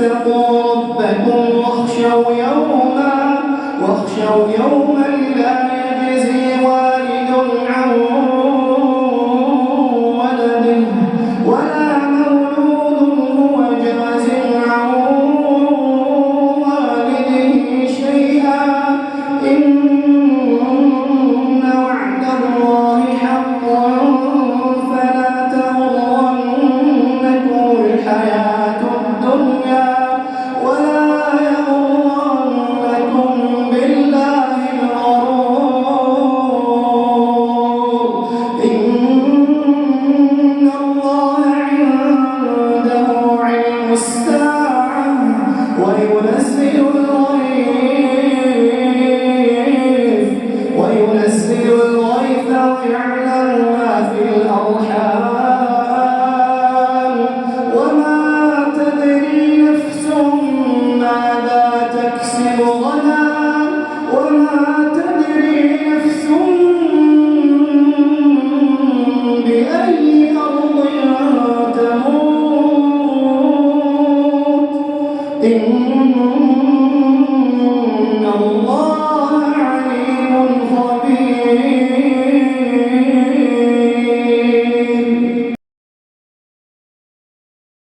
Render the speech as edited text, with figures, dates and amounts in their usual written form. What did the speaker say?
واتقوا ربكم واخشوا يوما لا يجزي والد عن ولده ولا مولود هو جاز عن والده شيئا إن وعد الله حق فلا تغرنكم الحياة الدنيا ولا يغرنكم بالله الغرور إن الله عنده علم الساعة وينزل الغيث ويعلم ما في الأرحام وما تدري نفس ماذا تكسب غدا وما تدري نفس بأي أرض تموت